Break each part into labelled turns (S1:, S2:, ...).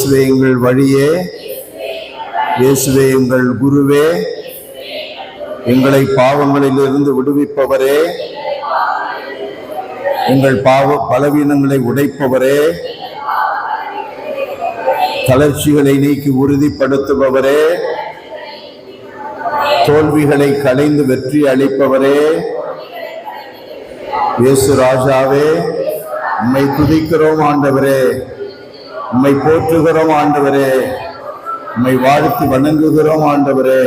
S1: இயேசுவே எங்கள் வழியே, இயேசுவே எங்கள் குருவே, எங்களை பாவங்களிலிருந்து விடுவிப்பவரே, எங்கள் பாவ பலவீனங்களை உடைப்பவரே, தளர்ச்சிகளை நீக்கி உறுதிப்படுத்துபவரே, தோல்விகளை களைந்து வெற்றி அளிப்பவரே, இயேசு ராஜாவே, உம்மை துதிக்கிறோம் ஆண்டவரே, உம்மை போற்றுகிறோம் ஆண்டவரே, உம்மை வாழ்த்தி வணங்குகிறோம் ஆண்டவரே,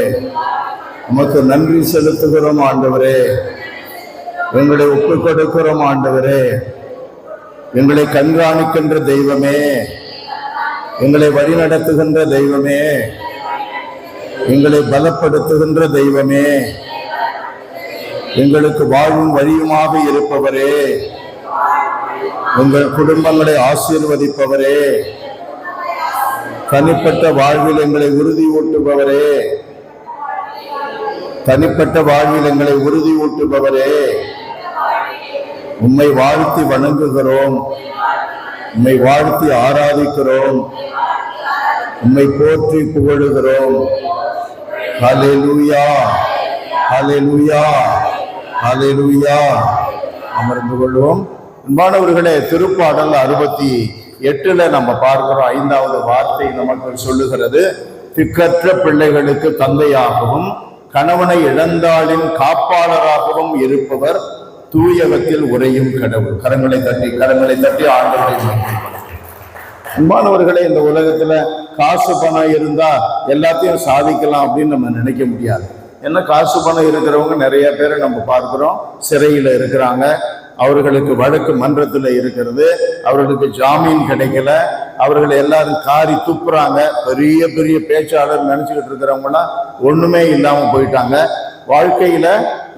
S1: உமக்கு நன்றி செலுத்துகிறோம் ஆண்டவரே, எங்களை ஒப்புக் கொடுக்கிறோம் ஆண்டவரே. எங்களை கண்காணிக்கின்ற தெய்வமே, எங்களை வழிநடத்துகின்ற தெய்வமே, எங்களை பலப்படுத்துகின்ற தெய்வமே, எங்களுக்கு வாழ்வும் வழியுமாக இருப்பவரே, எங்கள் குடும்பங்களை ஆசீர்வதிப்பவரே, தனிப்பட்ட வாழ்வில் எங்களை உறுதி ஊட்டுபவரே, தனிப்பட்ட வாழ்வில் எங்களை உறுதி ஊட்டுபவரே, உம்மை வாழ்த்தி வணங்குகிறோம், உம்மை வாழ்த்தி ஆராதிக்கிறோம், உம்மை போற்றி புகழுகிறோம். ஹல்லேலூயா, ஹல்லேலூயா, ஹல்லேலூயா. அமர்ந்து கொள்வோம். அன்பானவர்களே, திருப்பாடல் 68 நம்ம பார்க்கிறோம். 5வது வார்த்தை நமக்கு சொல்லுகிறது, திக்கற்ற பிள்ளைகளுக்கு தந்தையாகவும் கணவனை இழந்தாளின் காப்பாளராகவும் இருப்பவர் தூயகத்தில் உரையும் கடவுள். கரங்களை தட்டி ஆண்டவரை மகிமைப்படுத்தும். அன்பானவர்களே, இந்த உலகத்துல காசு பணம் இருந்தா எல்லாத்தையும் சாதிக்கலாம் அப்படின்னு நம்ம நினைக்க முடியாது. ஏன்னா காசு பணம் இருக்கிறவங்க நிறைய பேரை நம்ம பார்க்கிறோம், சிறையில இருக்கிறாங்க, அவர்களுக்கு வழக்கு மன்றத்தில் இருக்கிறது, அவர்களுக்கு ஜாமீன் கிடைக்கல, அவர்கள் எல்லாரும் காரி துப்புறாங்க. பெரிய பெரிய பேச்சாளர் நினைச்சுக்கிட்டு இருக்கிறவங்களாம் ஒண்ணுமே இல்லாம போயிட்டாங்க. வாழ்க்கையில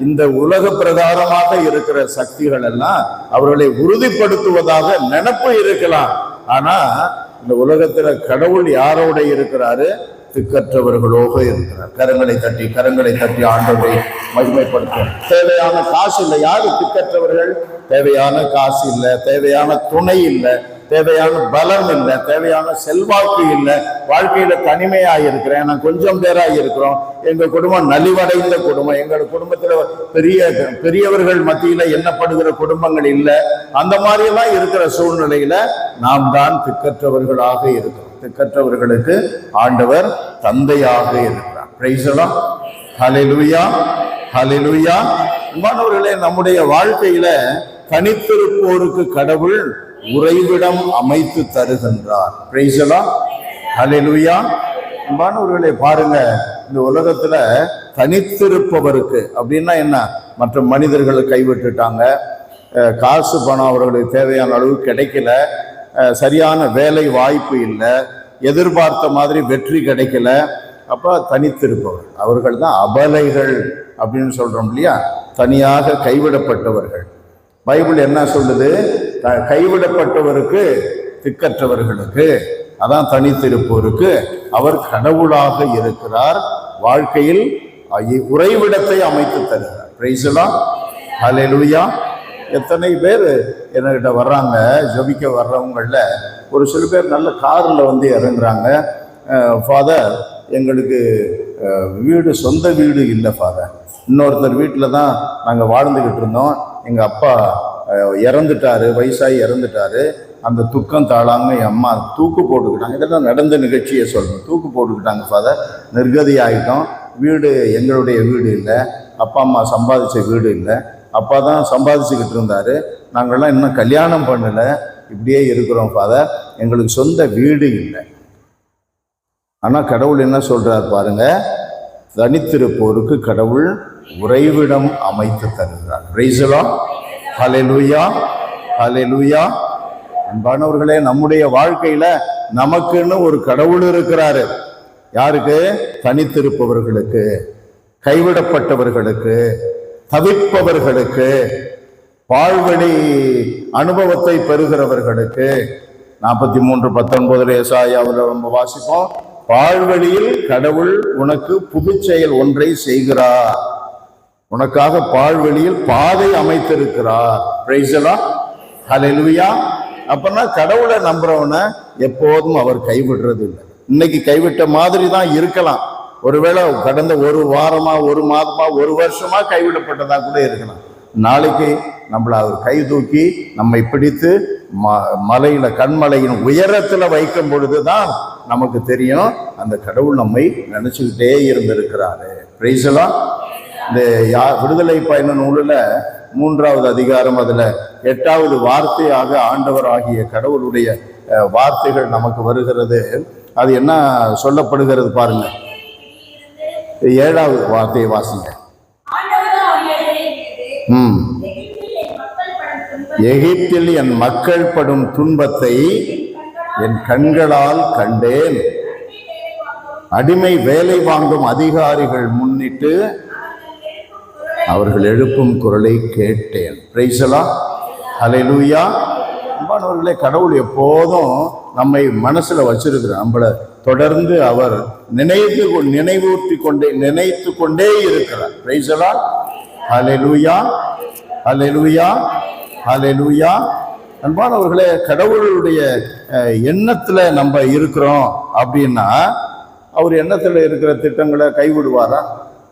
S1: இந்த உலக பிரகாரமாக இருக்கிற சக்திகள் எல்லாம் அவர்களை உறுதிப்படுத்துவதாக நினைப்பு இருக்கலாம். ஆனா இந்த உலகத்துல கடவுள் யாரோட இருக்கிறாரு? திக்கற்றவர்களோக இருக்கிறார். கரங்களை தட்டி ஆண்டவரை மகிமைப்படுத்தும். தேவையான காசு இல்லை. யாரு திக்கற்றவர்கள்? தேவையான காசு இல்லை, தேவையான துணை இல்லை, தேவையான பலம் இல்லை, தேவையான செல்வாக்கு இல்லை, வாழ்க்கையில தனிமையாக இருக்கிறேன், நான் கொஞ்சம் பேராக இருக்கிறோம், எங்க குடும்பம் நலிவடைந்த குடும்பம், எங்கள் குடும்பத்துல பெரியவர்கள் மத்தியில எண்ணப்படுகிற குடும்பங்கள் இல்லை. அந்த மாதிரி எல்லாம் இருக்கிற சூழ்நிலையில நாம் தான் திக்கற்றவர்களாக இருக்கிறோம். திக்கற்றவர்களுக்கு ஆண்டவர் தந்தையாக இருக்கிறார். Praise the Lord. Hallelujah, hallelujah. அன்பானவர்களே, நம்முடைய வாழ்க்கையில தனித்திருப்போருக்கு கடவுள் உறைவிடம் அமைத்து தருகின்றார். Praise the Lord. ஹல்லேலூயா. அன்பானவர்களே, பாருங்க, இந்த உலகத்துல தனித்திருப்பவருக்கு அப்படின்னா என்ன? மற்ற மனிதர்களை கைவிட்டுட்டாங்க, காசு பணம் அவர்களுக்கு தேவையான அளவு கிடைக்கல, சரியான வேலை வாய்ப்பு இல்லை, எதிர்பார்த்த மாதிரி வெற்றி கிடைக்கல. அப்ப தனித்திருப்பவர்கள் அவர்கள் தான் அபலைகள் அப்படின்னு சொல்றோம் இல்லையா? தனியாக கைவிடப்பட்டவர்கள். பைபிள் என்ன சொல்லுது? கைவிடப்பட்டவருக்கு, திக்கற்றவர்களுக்கு, அதான் தனித்திருப்போருக்கு அவர் கடவுளாக இருக்கிறார். வாழ்க்கையில் உறைவிடத்தை அமைத்து தருகிறார். Praise the Lord. ஹல்லேலூயா. எத்தனை பேர் என்கிட்ட வர்றாங்க, ஜபிக்க வர்றவங்கள ஒரு சில பேர் நல்ல காரில் வந்து இறங்குறாங்க. ஃபாதர், எங்களுக்கு வீடு, சொந்த வீடு இல்லை ஃபாதர், இன்னொருத்தர் வீட்டில் தான் நாங்கள் வாழ்ந்துக்கிட்டு இருந்தோம், எங்கள் அப்பா இறந்துட்டாரு, வயசாகி இறந்துட்டாரு, அந்த துக்கம் தாளாங்க என் அம்மா தூக்கு போட்டுக்கிட்டாங்க. இதெல்லாம் நடந்த நிகழ்ச்சியை சொல்கிறோம். தூக்கு போட்டுக்கிட்டாங்க ஃபாதர், நிர்கதி ஆகிட்டோம், வீடு எங்களுடைய வீடு இல்லை, அப்பா அம்மா சம்பாதிச்ச வீடு இல்லை, அப்பா தான் சம்பாதிச்சுக்கிட்டு இருந்தாரு, நாங்கள்லாம் இன்னும் கல்யாணம் பண்ணலை, இப்படியே இருக்கிறோம் ஃபாதர், எங்களுக்கு சொந்த வீடு இல்லை. ஆனால் கடவுள் என்ன சொல்றார் பாருங்க, தனித்திருப்போருக்கு கடவுள் உறைவிடம் அமைத்து தருகிறார். Praise the Lord. Hallelujah, hallelujah. அன்பானவர்களே, நம்முடைய வாழ்க்கையில நமக்குன்னு ஒரு கடவுள் இருக்கிறாரு. யாருக்கு? தனித்திருப்பவர்களுக்கு, கைவிடப்பட்டவர்களுக்கு, தவிப்பவர்களுக்கு, பாழ்வழி அனுபவத்தை பெறுகிறவர்களுக்கு. 43:19 ஏசாயாவில் நம்ம வாசிப்போம், பாழ்வழியில் கடவுள் உனக்கு புது செயல் ஒன்றை செய்கிறார், உனக்காக பாழ்வழியில் பாதை அமைத்திருக்கிறார். Price the Lord. ஹல்லேலூயா. அப்பன்னா கடவுளை நம்புறவனை எப்போதும் அவர் கைவிடுறது இல்லை. இன்னைக்கு கைவிட்ட மாதிரி தான் இருக்கலாம், ஒருவேளை கடந்த ஒரு வாரமா, ஒரு மாதமா, ஒரு வருஷமா கைவிடப்பட்டதா கூட இருக்கலாம். நாளைக்கு நம்மளை அவர் கை தூக்கி நம்மை பிடித்து மலையில, கண்மலையின் உயரத்துல வைக்கும் பொழுதுதான் நமக்கு தெரியும் அந்த கடவுள் நம்மை நினைச்சுக்கிட்டே இருந்திருக்கிறாரு. பிரைஸ் எல்லாம். இந்த விடுதலை பயண நூலில் 3வது அதிகாரம், அதுல 8வது வார்த்தையாக ஆண்டவர் ஆகிய கடவுளுடைய வார்த்தைகள் நமக்கு வருகிறது. அது என்ன சொல்லப்படுகிறது பாருங்க. 7வது வார்த்தையை வாசிங்க. எகிப்தில் என் மக்கள் படும் துன்பத்தை என் கண்களால் கண்டேன். அடிமை வேலை வாங்கும் அதிகாரிகள் முன்னிட்டு அவர்கள் எழுப்பும் குரலை கேட்டேன். பிரைஸ் எல்லாம். ஹல்லேலூயா. அன்பானவர்களே, கடவுள் எப்போதும் நம்மை மனசுல வச்சிருக்கிறார். நம்மளை தொடர்ந்து அவர் நினைத்து கொண்டே இருக்கிறார். பிரைஸ் எல்லாம். ஹல்லேலூயா, ஹல்லேலூயா, ஹல்லேலூயா. அன்பானவர்களே, கடவுளுடைய எண்ணத்துல நம்ம இருக்கிறோம் அப்படின்னா அவர் எண்ணத்துல இருக்கிற திட்டங்களை கைவிடுவாரா?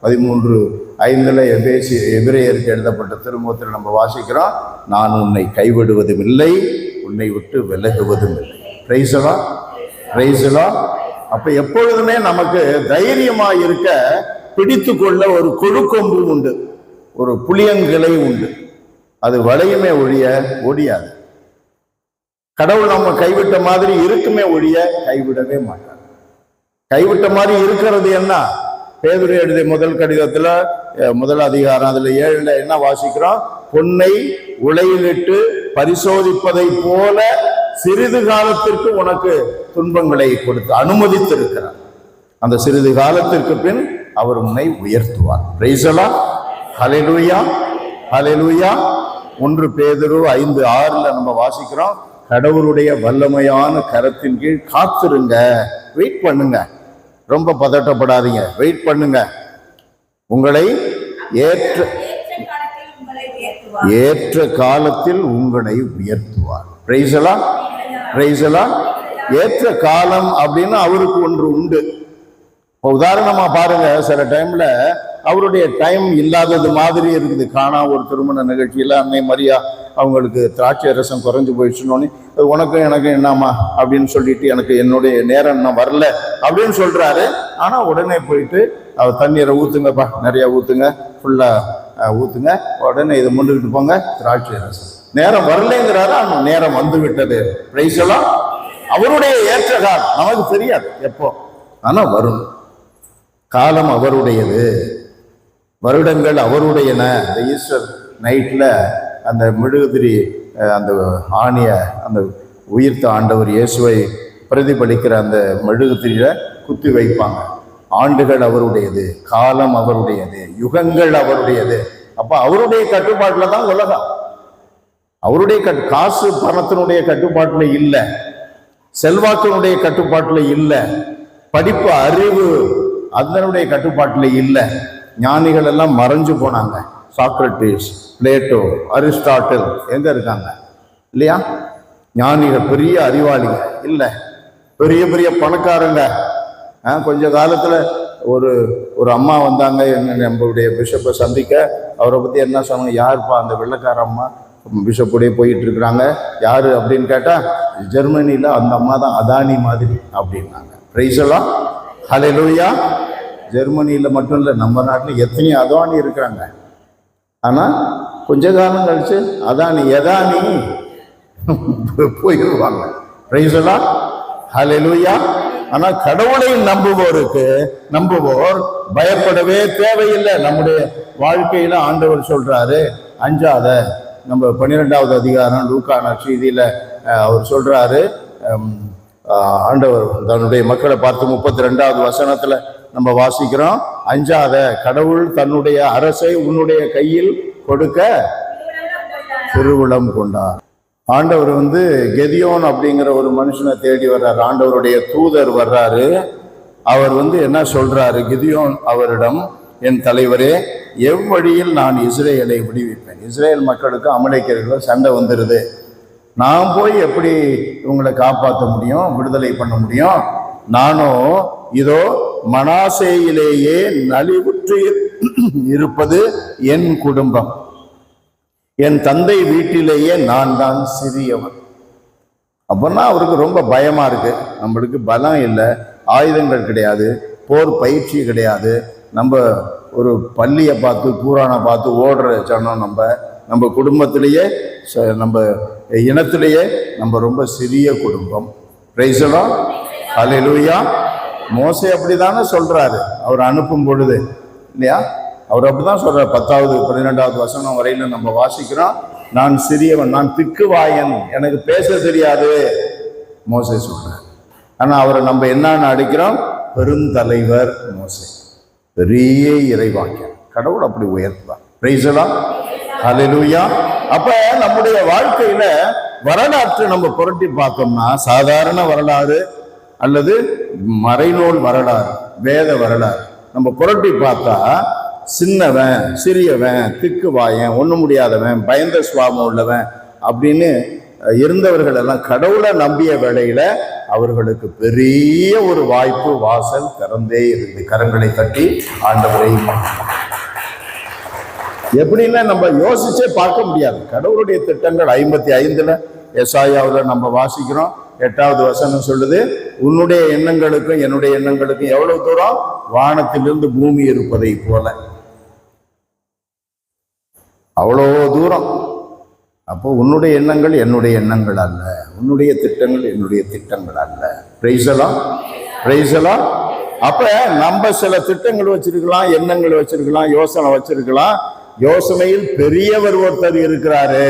S1: 13:5 எபிரேயருக்கு எழுதப்பட்ட திருமுகத்தில் நம்ம வாசிக்கிறோம், நான் உன்னை கைவிடுவதும் இல்லை, உன்னை விட்டு விலகுவதும் இல்லை. பிரைஸ் எல்லாம், பிரைஸ் எல்லாம். அப்ப எப்பொழுதுமே நமக்கு தைரியமா இருக்க பிடித்து கொள்ள ஒரு கொழுக்கொம்பு உண்டு, ஒரு புளியங்கிளை உண்டு. அது வளையுமே ஒழிய ஒடியாது. கடவுள் நம்ம கைவிட்ட மாதிரி இருக்குமே ஒழிய கைவிடவே மாட்டார். கைவிட்ட மாதிரி இருக்கிறது என்ன? பேதுரு எழுதிய முதல் கடிதத்துல 1 அதிகாரம் அதுல 7 என்ன வாசிக்கிறோம்? பொன்னை உலையிலிட்டு பரிசோதிப்பதை போல சிறிது காலத்திற்கு உனக்கு துன்பங்களை கொடுத்து அனுமதித்திருக்கிறார். அந்த சிறிது காலத்திற்கு பின் அவர் உன்னை உயர்த்துவார். பிரைஸ் எல்லாம். ஹல்லேலூயா, ஹல்லேலூயா. 1 பேதுரு 5:6 நம்ம வாசிக்கிறோம், கடவுளுடைய வல்லமையான கரத்தின் கீழ் காத்திருங்க, வெயிட் பண்ணுங்க, ரொம்ப பதட்டப்படாதீங்க, வெயிட் பண்ணுங்க. உங்களை ஏற்ற காலத்தில் உங்களை உயர்த்துவார். பிரைஸ் எல்லாம், பிரைஸ் எல்லாம். ஏற்ற காலம் அப்படின்னு அவருக்கு ஒன்று உண்டு. உதாரணமா பாருங்க, சில டைம்ல அவருடைய டைம் இல்லாதது மாதிரி இருக்குது. காணா ஒரு திருமண நிகழ்ச்சியில அன்னை மரியா அவங்களுக்கு திராட்சை ரசம் குறைஞ்சு போயிடுச்சுன்னு, உனக்கும் எனக்கும் என்னம்மா அப்படின்னு சொல்லிட்டு, எனக்கு என்னுடைய நேரம் இன்னும் வரல அப்படின்னு சொல்றாரு. ஆனா உடனே போயிட்டு அவர் தண்ணீரை ஊத்துங்கப்பா, நிறைய ஊத்துங்க, ஃபுல்லா ஊத்துங்க, உடனே இதை முண்டுகிட்டு போங்க, திராட்சை ரசம். நேரம் வரலைங்கிறாரு, அந்த நேரம் வந்து விட்டது. பிரைஸ் எல்லாம். அவருடைய ஏற்ற காலம் நமக்கு தெரியாது எப்போ, ஆனா வரும். காலம் அவருடையது, வருடங்கள் அவருடையன. இந்த ஈஸ்டர் நைட்ல அந்த மெழுகுதிரி, அந்த ஆணிய, அந்த உயிர்த்த ஆண்டவர் இயேசுவை பிரதிபலிக்கிற அந்த மெழுகுதிரியில குத்தி வைப்பாங்க. ஆண்டுகள் அவருடையது, காலம் அவருடையது, யுகங்கள் அவருடையது. அப்ப அவருடைய கட்டுப்பாட்டுல தான் உலகம். அவருடைய காசு பணத்தினுடைய கட்டுப்பாட்டுல இல்ல, செல்வாக்கினுடைய கட்டுப்பாட்டுல இல்ல, படிப்பு அறிவு அதனுடைய கட்டுப்பாட்டுல இல்ல. ஞானிகள் எல்லாம் மறைஞ்சு போனாங்க. சாக்ரட்டிஸ், பிளேட்டோ, அரிஸ்டாட்டில் எங்க இருக்காங்க இல்லையா? ஞானிகள், பெரிய அறிவாளிங்க இல்ல, பெரிய பெரிய பணக்காரங்க. கொஞ்ச காலத்துல ஒரு அம்மா வந்தாங்க நம்மளுடைய பிஷப்பை சந்திக்க. அவரை பத்தி என்ன சொன்னாங்க? யாருப்பா அந்த வெள்ளைக்கார அம்மா பிஷப்புடைய போயிட்டு இருக்கிறாங்க, யாரு அப்படின்னு கேட்டா, ஜெர்மனியில அந்த அம்மா தான் அதானி மாதிரி அப்படின்னாங்க. பிரைஸ் எல்லாம். ஹல்லேலூயா. ஜெர்மனியில மட்டும் இல்லை, நம்ம நாட்டில் எத்தனையோ அதானி இருக்கிறாங்க. ஆனா கொஞ்ச காலம் கழிச்சு அதானி எதானி போயிடுவாங்க. பிரைஸ் எல்லாம். ஹல்லேலூயா. ஆனா கடவுளை நம்புவோர் பயப்படவே தேவையில்லை. நம்முடைய வாழ்க்கையில ஆண்டவர் சொல்றாரு, அஞ்சாத. நம்ம 12வது அதிகாரம் லூக்கா நற்செய்தியில அவர் சொல்றாரு, ஆண்டவர் தன்னுடைய மக்களை பார்த்து 32வது வசனத்துல நம்ம வாசிக்கிறோம், அஞ்சாத, கடவுள் தன்னுடைய அரசை உன்னுடைய கையில் கொடுக்க திருவுளம் கொண்டார். ஆண்டவர் கெதியோன் அப்படிங்கிற ஒரு மனுஷனை தேடி வர்றாரு. ஆண்டவருடைய தூதர் வர்றாரு. அவர் என்ன சொல்றாரு? கெதியோன் அவரிடம், என் தலைவரே, எவ்வழியில் நான் இஸ்ரேலை விடுவிப்பேன்? இஸ்ரேல் மக்களுக்கு அமலேக்கியர்களும் சண்டை வந்துருது. நான் போய் எப்படி இவங்களை காப்பாற்ற முடியும், விடுதலை பண்ண முடியும்? நானும் இதோ மனாசேயிலேயே நலிவுற்று இருப்பது என் குடும்பம், என் தந்தை வீட்டிலேயே நான் தான் சிறியவன். அப்பன்னா அவருக்கு ரொம்ப பயமா இருக்கு. நம்மளுக்கு பலம் இல்லை, ஆயுதங்கள் கிடையாது, போர் பயிற்சி கிடையாது. நம்ம ஒரு பள்ளியை பார்த்து பூரானை பார்த்து ஓடுற ஜனம். நம்ம குடும்பத்திலேயே, நம்ம இனத்திலேயே நம்ம ரொம்ப சிறிய குடும்பம். பிரைஸ் தி லார்ட், ஹல்லேலூயா. மோசே அப்படிதானே சொல்றாரு அவர் அனுப்பும் பொழுது, இல்லையா? அவர் அப்படிதான் சொல்றாரு. 10வது 12வது வசனம் வரையில நம்ம வாசிக்கிறோம். நான் சிறியவன், நான் திக்குவாயன், எனக்கு பேச தெரியாது மோசே சொல்றார். ஆனா அவரை நம்ம என்னன்னு அடிக்கிறோம்? பெருந்தலைவர் மோசே, பெரிய இறைவாக்கியன். கடவுள் அப்படி உயர்த்துவார். பிரைஸ் தி லார்ட், ஹல்லேலூயா. அப்ப நம்முடைய வாழ்க்கையில வரலாற்று நம்ம புரட்டி பார்த்தோம்னா, சாதாரண வரலாறு அல்லது மறைநூல் வரலாறு, வேத வரலாறு நம்ம புரட்டி பார்த்தா, சின்னவன், சிறியவன், திக்குவாயன், ஒண்ணு முடியாதவன், பயந்த சுவாபம் உள்ளவன் அப்படின்னு இருந்தவர்கள் எல்லாம் கடவுளை நம்பிய வேளையில அவர்களுக்கு பெரிய ஒரு வாய்ப்பு, வாசல் திறந்தே இருந்து கரங்களை தட்டி ஆண்டவரை எப்படின்னா நம்ம யோசிச்சே பார்க்க முடியாது. கடவுளுடைய திட்டங்கள் 55 எசாயாவுல நம்ம வாசிக்கிறோம். 8வது வசனம் சொல்லுது, உன்னுடைய எண்ணங்களுக்கும் என்னுடைய எண்ணங்களுக்கும் எவ்வளவு தூரம்? வானத்திலிருந்து பூமி இருப்பதை போல, அவ்வளோ தூரம். அப்போ உன்னுடைய எண்ணங்கள் என்னுடைய எண்ணங்கள் அல்ல, உன்னுடைய திட்டங்கள் என்னுடைய திட்டங்கள் அல்ல. Price the Lord, price the Lord. அப்ப நம்ம சில திட்டங்கள் வச்சிருக்கலாம், எண்ணங்கள் வச்சிருக்கலாம், யோசனை வச்சிருக்கலாம். யோசனையில் பெரியவர் ஒருத்தர் இருக்கிறாரு.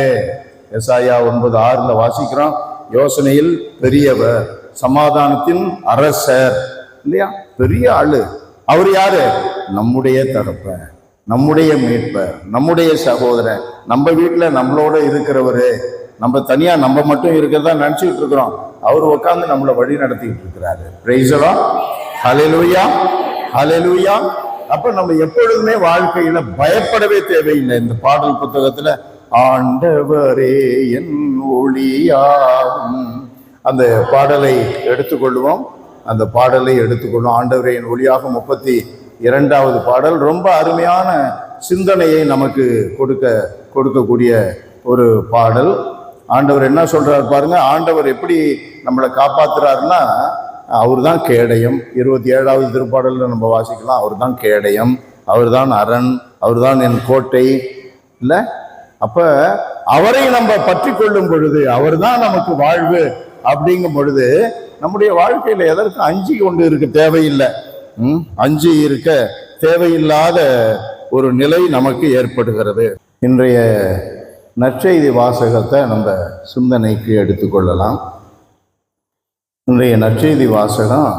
S1: எசாயா 9:6 வாசிக்கிறோம். யோசனையில் பெரியவர், சமாதானத்தின் அரசர், இல்லையா? பெரிய ஆளு. அவர் யாரு? நம்முடைய தகப்பன், நம்முடைய மீட்பர், நம்முடைய சகோதரன், நம்ம வீட்டுல நம்மளோட இருக்கிறவரு. நம்ம தனியா நம்ம மட்டும் இருக்கிறதா நினைச்சுட்டு இருக்கிறோம். அவர் உட்கார்ந்து நம்மளை வழி நடத்திட்டு இருக்கிறாரு. பிரைஸ் தி லார்ட், ஹல்லேலூயா, ஹல்லேலூயா. அப்ப நம்ம எப்பொழுதுமே வாழ்க்கையில பயப்படவே தேவையில்லை. இந்த பாடல் புத்தகத்துல ஆண்டவரே என் ஒளியாகும், அந்த பாடலை எடுத்துக்கொள்வோம். அந்த பாடலை எடுத்துக்கொள்வோம். ஆண்டவரே என் ஒளியாகும் 32வது பாடல் ரொம்ப அருமையான சிந்தனையை நமக்கு கொடுக்கக்கூடிய ஒரு பாடல். ஆண்டவர் என்ன சொல்றாரு பாருங்க. ஆண்டவர் எப்படி நம்மளை காப்பாத்துறாருன்னா, அவர் தான் கேடயம். 27வது திருப்பாடல்ல நம்ம வாசிக்கலாம். அவர் தான் கேடயம், அவர் தான் அரண், அவர் தான் என் கோட்டை, இல்ல? அப்ப அவரை நம்ம பற்றி கொள்ளும் பொழுது அவர் தான் நமக்கு வாழ்வு. அப்படிங்கும் பொழுது நம்முடைய வாழ்க்கையில எதற்கு அஞ்சி கொண்டு இருக்க தேவையில்லை. அஞ்சி இருக்க தேவையில்லாத ஒரு நிலை நமக்கு ஏற்படுகிறது. இன்றைய நற்செய்தி வாசகத்தை நம்ம சிந்தனைக்கு எடுத்துக்கொள்ளலாம். இன்றைய நற்செய்தி வாசகம்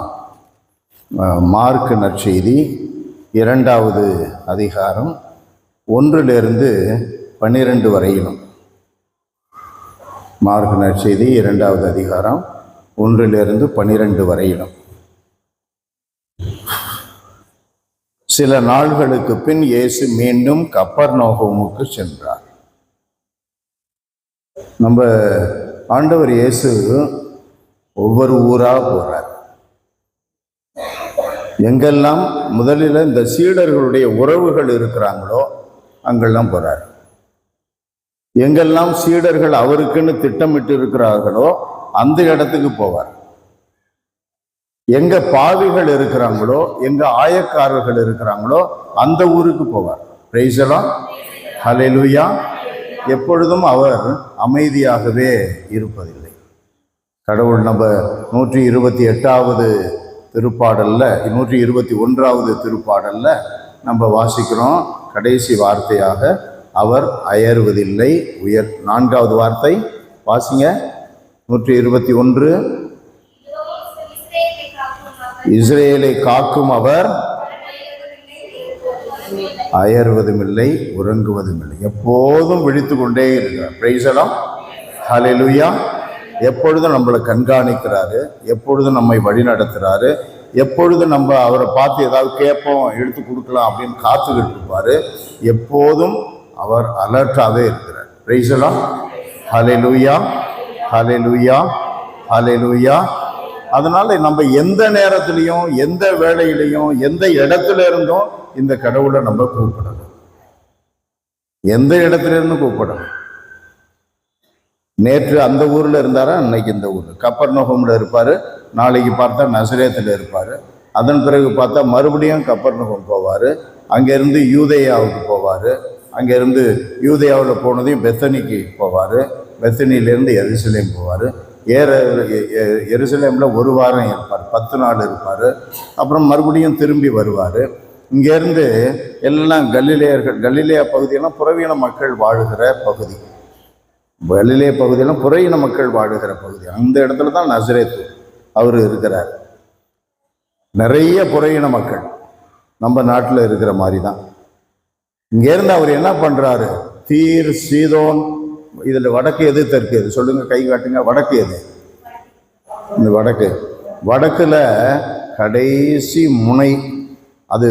S1: மார்க் நற்செய்தி 2வது அதிகாரம் 1லிருந்து 12 வரையிலும். மார்க் நற்செய்தி 2வது அதிகாரம் 1லிருந்து 12 வரையிலும். சில நாள்களுக்கு பின் இயேசு மீண்டும் கப்பர்நகூமுக்கு சென்றார். நம்ம ஆண்டவர் இயேசு ஒவ்வொரு ஊரா போறார். எங்கெல்லாம் முதலில் இந்த சீடர்களுடைய உறவுகள் இருக்கிறாங்களோ அங்கெல்லாம் போறார். எங்கெல்லாம் சீடர்கள் அவருக்குன்னு திட்டமிட்டு இருக்கிறார்களோ அந்த இடத்துக்கு போவார். எங்க பாவிகள் இருக்கிறாங்களோ, எங்க ஆயக்காரர்கள் இருக்கிறாங்களோ அந்த ஊருக்கு போவார். பிரைஸ் தி லார்ட், ஹல்லேலூயா. எப்பொழுதும் அவர் அமைதியாகவே இருப்பதில்லை. கடவுள் நம்ம 128வது திருப்பாடல்ல 121வது திருப்பாடல்ல நம்ம வாசிக்கிறோம். கடைசி வார்த்தையாக அவர் அயர்வதில்லை. 4வது வார்த்தை வாசிங்க. 121, இஸ்ரேலை காக்கும் அவர் அயர்வதுமில்லை, உறங்குவதுமில்லை, எப்போதும் விழித்து கொண்டே இருக்கிறார். பிரைஸ் தி லார்ட், ஹல்லேலூயா. எப்பொழுதும் நம்மளை கண்காணிக்கிறாரு, எப்பொழுதும் நம்மை வழி நடத்துறாரு, எப்பொழுதும் நம்ம அவரை பார்த்து ஏதாவது கேட்போம் எடுத்து கொடுக்கலாம் அப்படின்னு காத்துக்கிட்டு இருப்பாரு. எப்போதும் அவர் அலர்ட்டாகவே இருக்கிறார். Praise the Lord, hallelujah. ஹல்லேலூயா, ஹல்லேலூயா. அதனால நம்ம எந்த நேரத்திலையும், எந்த வேளையிலையும், எந்த இடத்துல இருந்தும் இந்த கடவுளை நம்ம கூப்பிடணும். எந்த இடத்துல இருந்து கூப்பிடணும். நேற்று அந்த ஊர்ல இருந்தாரா, அன்னைக்கு இந்த ஊர்ல கப்பர்நகூம்ல இருப்பாரு, நாளைக்கு பார்த்தா நசரேத்துல இருப்பாரு, அதன் பிறகு பார்த்தா மறுபடியும் கப்பர்நகூம் போவாரு, அங்கிருந்து யூதேயாவுக்கு போவாரு, அங்கிருந்து யூதேயாவில் போனதையும் பெத்தனிக்கு போவாரு, பெத்தனியிலேருந்து எருசலேம் போவார். எருசலேமில் ஒரு வாரம் இருப்பார், 10 நாள் இருப்பார். அப்புறம் மறுபடியும் திரும்பி வருவார். இங்கேருந்து எல்லாம் கலிலேயா பகுதியெல்லாம் புறவீன மக்கள் வாழுகிற பகுதி. கலிலேய பகுதியெல்லாம் புறவீன மக்கள் வாழுகிற பகுதி. அந்த இடத்துல தான் நசரேத்து அவர் இருக்கிறார். நிறைய புறவீன மக்கள் நம்ம நாட்டில் இருக்கிற மாதிரி தான். இங்கேருந்து அவர் என்ன பண்ணுறாரு, தீர், சீதோன், இதில் வடக்கு எது தெற்கு எது சொல்லுங்க, கை காட்டுங்க. வடக்கு எது? இந்த வடக்குல கடைசி முனை அது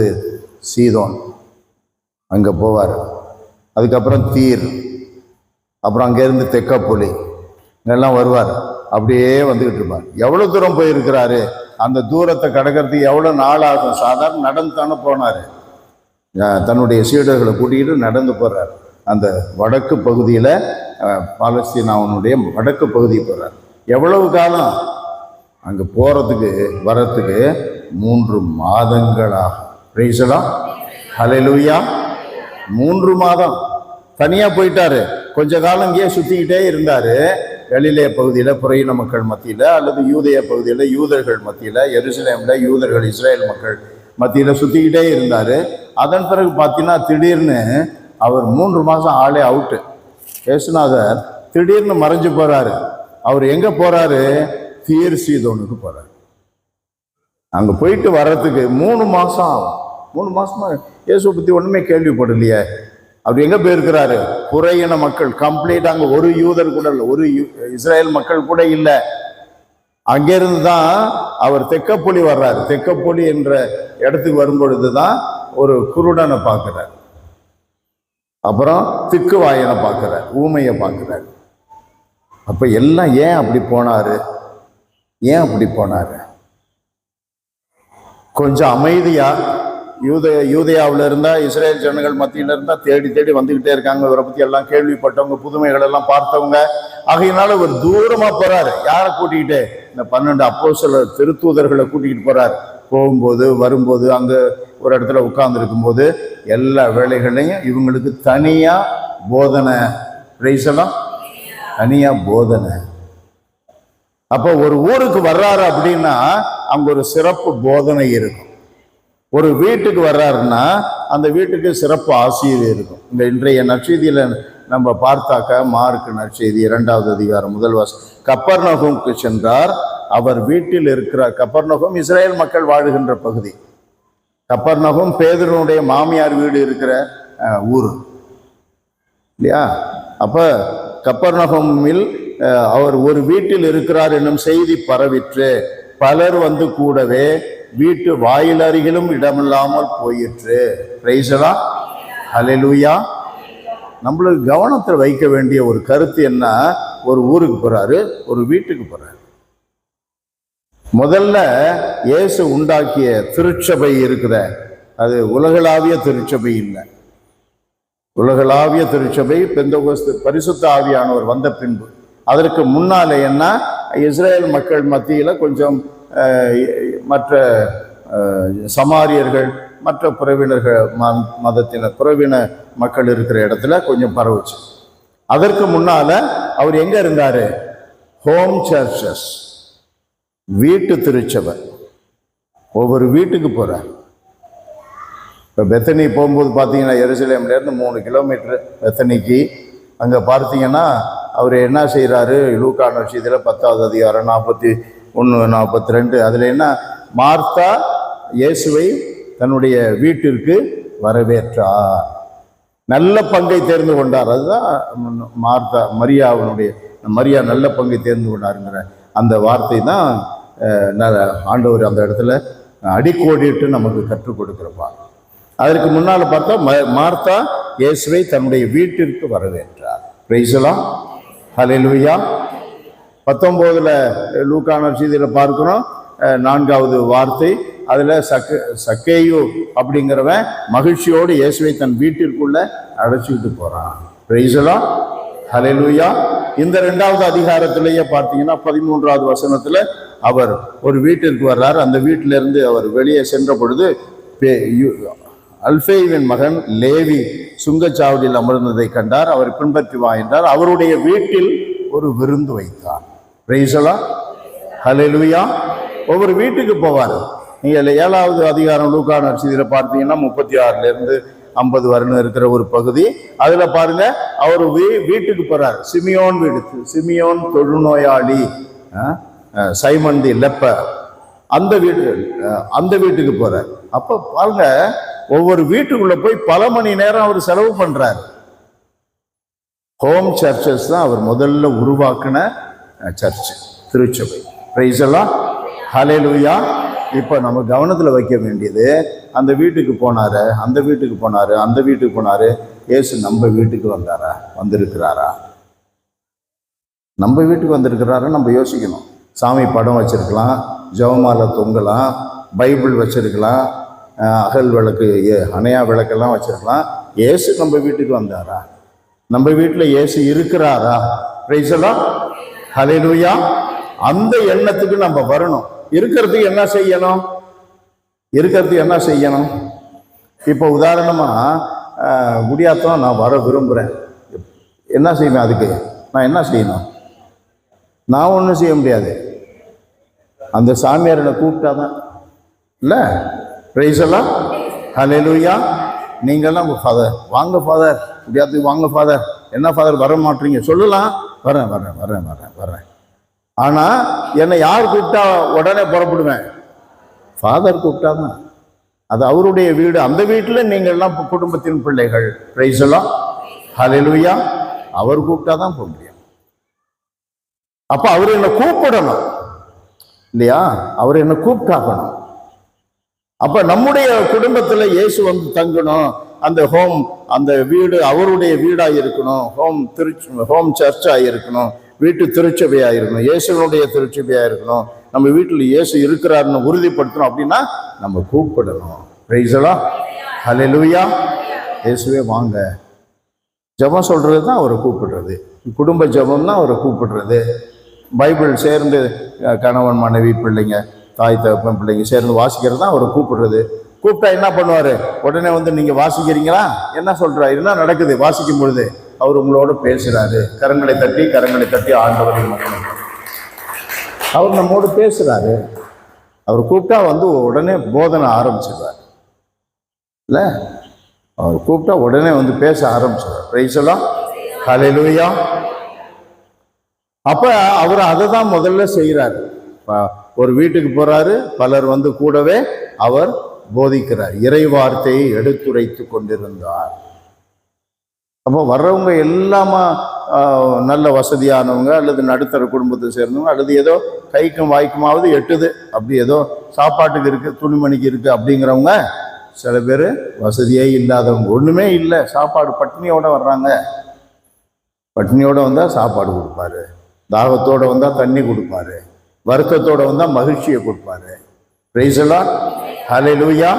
S1: சீதோன், அங்கே போவார். அதுக்கப்புறம் தீர், அப்புறம் அங்கேருந்து தெக்கப்பொலி இதெல்லாம் வருவார். அப்படியே வந்துக்கிட்டு இருப்பார். எவ்வளோ தூரம் போயிருக்கிறாரு, அந்த தூரத்தை கடக்கிறதுக்கு எவ்வளோ நாள் ஆகும்? சாதாரண நடந்து தானே போனார். தன்னுடைய சீடர்களை கூட்டிகிட்டு நடந்து போகிறார். அந்த வடக்கு பகுதியில், பாலஸ்தீனாவுடைய வடக்கு பகுதிக்கு போகிறார். எவ்வளவு காலம் அங்கே போகிறதுக்கு வரத்துக்கு 3 மாதங்களாகும். பிரைஸ்லாம், ஹல்லேலூயா. 3 மாதம் தனியாக போயிட்டாரு. கொஞ்ச காலம் இங்கேயே சுற்றிக்கிட்டே இருந்தார். கலிலேய பகுதியில் புறவீன மக்கள் மத்தியில், அல்லது யூதேய பகுதியில் யூதர்கள் மத்தியில், எருசலேமில் யூதர்கள் இஸ்ரேல் மக்கள் மத்தியில் சுற்றிக்கிட்டே இருந்தார். அதன் பிறகு பார்த்தீங்கன்னா திடீர்னு அவர் 3 மாதம் ஆளே அவுட்டு. இயேசுநாதர் திடீர்னு மறைஞ்சு போகிறாரு. அவர் எங்கே போகிறாரு? தீர், சீதோனுக்கு போகிறார். அங்கே போயிட்டு வர்றதுக்கு 3 மாதம் ஆகும். 3 மாதமா இயேசு பற்றி ஒன்றுமே கேள்விப்படலையே. அவர் எங்கே போயிருக்கிறாரு? புறவீன மக்கள் கம்ப்ளீட். அங்கே ஒரு யூதர் கூட இல்லை, ஒரு இஸ்ரேல் மக்கள் கூட இல்லை. அங்கிருந்து தான் அவர் தெக்கப்பொலி வர்றாரு. தெக்கப்பொலி என்ற இடத்துக்கு வரும்பொழுது தான் ஒரு குருடனை பார்க்கிறார், அப்புறம் திக்கு வாயனை பார்க்கிறார், ஊமையை பார்க்கிறார். அப்ப எல்லாம் ஏன் அப்படி போனாரு? கொஞ்சம் அமைதியா யூதேயாவில் இருந்தா, இஸ்ரேல் ஜனங்கள் மத்தியில இருந்தா தேடி தேடி வந்துகிட்டே இருக்காங்க. இவரை பத்தி எல்லாம் கேள்விப்பட்டவங்க, புதுமைகள் எல்லாம் பார்த்தவங்க. ஆகையினால ஒரு தூரமா போறாரு. யாரை கூட்டிக்கிட்டு? இந்த 12 அப்போஸ்தலர் திருத்தூதர்களை கூட்டிக்கிட்டு போறாரு. போகும்போது வரும்போது அங்க ஒரு இடத்துல உட்கார்ந்து இருக்கும்போது எல்லா வேலைகளையும் இவங்களுக்கு தனியா போதனை. பிரைஸ்லாம், தனியா போதனை. அப்போ ஒரு ஊருக்கு வர்றாரு அப்படின்னா அங்க ஒரு சிறப்பு போதனை இருக்கும். ஒரு வீட்டுக்கு வர்றாருன்னா அந்த வீட்டுக்கு சிறப்பு ஆசிரியர் இருக்கும். இந்த இன்றைய நற்செய்தியில நம்ம பார்த்தாக்க, மார்க் நற்செய்தி 2வது அதிகாரம் 1 வசனம், கப்பர்நகூமுக்கு சென்றார். அவர் வீட்டில் இருக்கிறார். கப்பர்நகூம் இஸ்ரேல் மக்கள் வாழுகின்ற பகுதி. கப்பர்நகூம் பேதுருனுடைய மாமியார் வீடு இருக்கிற ஊர் இல்லையா? அப்ப கப்பர்நகூமில் அவர் ஒரு வீட்டில் இருக்கிறார் என்னும் செய்தி பரவிற்று. பலர் வந்து கூடவே வீட்டு வாயில் அருகிலும் இடமில்லாமல் போயிற்று. பிரைஸ்லாம், ஹல்லேலூயா. நம்மளுக்கு கவனத்தில் வைக்க வேண்டிய ஒரு கருத்து என்ன? ஒரு ஊருக்கு போறாரு, ஒரு வீட்டுக்கு போறாரு. முதல்ல இயேசு உண்டாக்கிய திருச்சபை இருக்கிற, அது உலகளாவிய திருச்சபை இல்லை. உலகளாவிய திருச்சபை பெந்தெகோஸ்து பரிசுத்த ஆவியானவர் வந்த பின்பு. அதற்கு முன்னாலே என்ன, இஸ்ரேல் மக்கள் மத்தியில கொஞ்சம் மற்ற சமாரியர்கள், மற்ற புறவினர்கள், மதத்தினர், புறவின மக்கள் இருக்கிற இடத்துல கொஞ்சம் பரவுச்சு. அதற்கு முன்னால அவர் எங்க இருந்தாரு? ஹோம் சர்ச்சஸ், வீட்டு திருச்சபை. ஒவ்வொரு வீட்டுக்கு போறார். இப்போ பெத்தனி போகும்போது பார்த்தீங்கன்னா, எருசலேம்ல இருந்து 3 கிலோமீட்டர் பெத்தனிக்கு. அங்கே பார்த்தீங்கன்னா அவர் என்ன செய்கிறாரு? லூக்கா நற்செய்தியில் 10வது அதிகாரம் 41, 42 அதில் என்ன, மார்த்தா இயேசுவை தன்னுடைய வீட்டிற்கு வரவேற்றார். நல்ல பங்கை தேர்ந்து கொண்டார். அதுதான் மார்த்தா, மரியா நல்ல பங்கை தேர்ந்து கொண்டாருங்கிற அந்த வார்த்தை தான் ஆண்டவர் அந்த இடத்துல அடிக்கோடிட்டு நமக்கு கற்றுக் கொடுக்கிறப்பார். அதற்கு முன்னால் பார்த்தா மார்த்தா இயேசுவை தன்னுடைய வீட்டிற்கு வரவேற்றார். பிரைஸ்லாம், ஹல்லேலூயா. 19 லூக்கான செய்தியில் பார்க்கிறோம் 4வது வார்த்தை. அதுல சக்கேயு அப்படிங்கிறவன் மகிழ்ச்சியோடு இயேசுவை தன் வீட்டிற்குள்ள அழைச்சிக்கிட்டு போறான். பிரைஸ் தி லார்ட், ஹல்லேலூயா. இந்த 2வது அதிகாரத்திலேயே பார்த்தீங்கன்னா 13வது வசனத்துல அவர் ஒரு வீட்டிற்கு வர்றார். அந்த வீட்டிலிருந்து அவர் வெளியே சென்ற பொழுது அல்பேயுவின் மகன் லேவி சுங்கச்சாவடியில் அமர்ந்ததை கண்டார். அவர் பின்பற்றி வா என்றார். அவருடைய வீட்டில் ஒரு விருந்து வைத்தார். பிரைஸ் தி லார்ட், ஹல்லேலூயா. ஒவ்வொரு வீட்டுக்கு போவார். நீங்கள் 7வது அதிகாரம் லூக்கான நற்செய்தியில் பார்த்தீங்கன்னா 36 50 வரணும் இருக்கிற ஒரு பகுதி. அதுல பாருங்க, அவர் வீட்டுக்கு போறார். சிமியோன் வீடு, சிமியோன் தொழுநோயாளி, சைமன் தி லெப்பர், அந்த வீட்டுக்கு போறார். அப்ப பாருங்க, ஒவ்வொரு வீட்டுக்குள்ள போய் பல மணி நேரம் அவர் செலவு பண்றார். ஹோம் சர்ச்சஸ் தான் அவர் முதல்ல உருவாக்கின சர்ச், திருச்சபை. பிரைஸ் தி லார்ட், ஹல்லேலூயா. இப்போ நம்ம கவனத்தில் வைக்க வேண்டியது, அந்த வீட்டுக்கு போனாரு, அந்த வீட்டுக்கு போனாரு. இயேசு நம்ம வீட்டுக்கு வந்திருக்கிறாரா? நம்ம வீட்டுக்கு வந்திருக்கிறாரா? நம்ம யோசிக்கணும். சாமி படம் வச்சிருக்கலாம், ஜெபமாலை தொங்கலாம், பைபிள் வச்சிருக்கலாம், அகல் விளக்கு, அணையா விளக்கெல்லாம் வச்சிருக்கலாம். இயேசு நம்ம வீட்டுக்கு வந்தாரா? நம்ம வீட்டில் இயேசு இருக்கிறாரா? பிரைஸ் தி லார்ட், ஹல்லேலூயா. அந்த எண்ணத்துக்கு நம்ம வரணும். இருக்கிறதுக்கு என்ன செய்யணும்? இப்போ உதாரணமா குடியாத்தம் நான் வர விரும்புகிறேன். என்ன செய்யணும்? அதுக்கு நான் என்ன செய்யணும்? நான் ஒன்றும் செய்ய முடியாது. அந்த சாமியாரை கூப்பிட்டாதான் இல்லை. பிரைஸ் தி லார்ட், ஹல்லேலூயா. நீங்கள்லாம் ஃபாதர் வாங்க, ஃபாதர் குடியாத்துக்கு வாங்க ஃபாதர். என்ன ஃபாதர் வர மாட்டீங்க? சொல்லலாம், வரேன். ஆனா என்னை யார் கூப்பிட்டா உடனே புறப்படுவேன்? ஃபாதர் கூப்பிட்டாதான். அது அவருடைய வீடு. அந்த வீட்டில் நீங்கள் எல்லாம் குடும்பத்தின் பிள்ளைகள். பிரைஸ் தி லார்ட், ஹல்லேலூயா. அவர் கூப்பிட்டாதான் போக முடியும். அப்ப அவர் என்னை கூப்பிடணும் இல்லையா? அவர் என்னை கூப்பிட்டாகணும். அப்ப நம்முடைய குடும்பத்துல இயேசு வந்து தங்கணும். அந்த வீடு அவருடைய வீடா இருக்கணும். ஹோம் சர்ச்சா இருக்கணும். வீட்டு திருச்சபையா இருக்கணும். இயேசுனுடைய திருச்சபையா இருக்கணும். நம்ம வீட்டில் இயேசு இருக்கிறாருன்னு உறுதிப்படுத்தணும். அப்படின்னா நம்ம கூப்பிடணும். பிரைஸ் தி லார்ட், ஹல்லேலூயா. இயேசுவே வாங்க. ஜெபம் சொல்றது தான் அவரை கூப்பிடுறது. குடும்ப ஜெபம் தான் அவரை கூப்பிடுறது. பைபிள் சேர்ந்து கணவன் மனைவி பிள்ளைங்க, தாய் தகப்பன் பிள்ளைங்க சேர்ந்து வாசிக்கிறது தான் அவரை கூப்பிடுறது. கூப்பிட்டா என்ன பண்ணுவாரு? உடனே வந்து நீங்க வாசிக்கிறீங்களா? என்ன சொல்றாரு? என்ன நடக்குது? வாசிக்கும் பொழுது அவர் உங்களோட பேசுறாரு. கரங்களை தட்டி ஆண்டவரை மகிமை. அவர் நம்மோடு பேசுறாரு. அவர் கூப்பிட்டா வந்து உடனே போதனை ஆரம்பிச்சிடுவார் இல்ல? அவர் கூப்பிட்டா உடனே வந்து பேச ஆரம்பிச்சிடுவார். பிரைஸ் தி லார்ட், ஹல்லேலூயா. அப்ப அவர் அதை தான் முதல்ல செய்யறாரு. ஒரு வீட்டுக்கு போறாரு, பலர் வந்து கூடவே அவர் போதிக்கிறார். இறை வார்த்தையை எடுத்துரைத்து கொண்டிருந்தார். அப்போ வர்றவங்க எல்லாமா நல்ல வசதியானவங்க, அல்லது நடுத்தர குடும்பத்தை சேர்ந்தவங்க, அல்லது ஏதோ கைக்கும் வாய்க்குமாவது எட்டுது, அப்படி ஏதோ சாப்பாட்டுக்கு இருக்கு, துணிமணிக்கு இருக்கு அப்படிங்கிறவங்க. சில பேர் வசதியே இல்லாதவங்க, ஒண்ணுமே இல்லை, சாப்பாடு பட்டினியோட வர்றாங்க. பட்டினியோட வந்தா சாப்பாடு கொடுப்பாரு, தாகத்தோட வந்தா தண்ணி கொடுப்பாரு, வருத்தத்தோட வந்தா மகிழ்ச்சியை கொடுப்பாரு. பிரைஸ் தி லார்ட், ஹல்லேலூயா.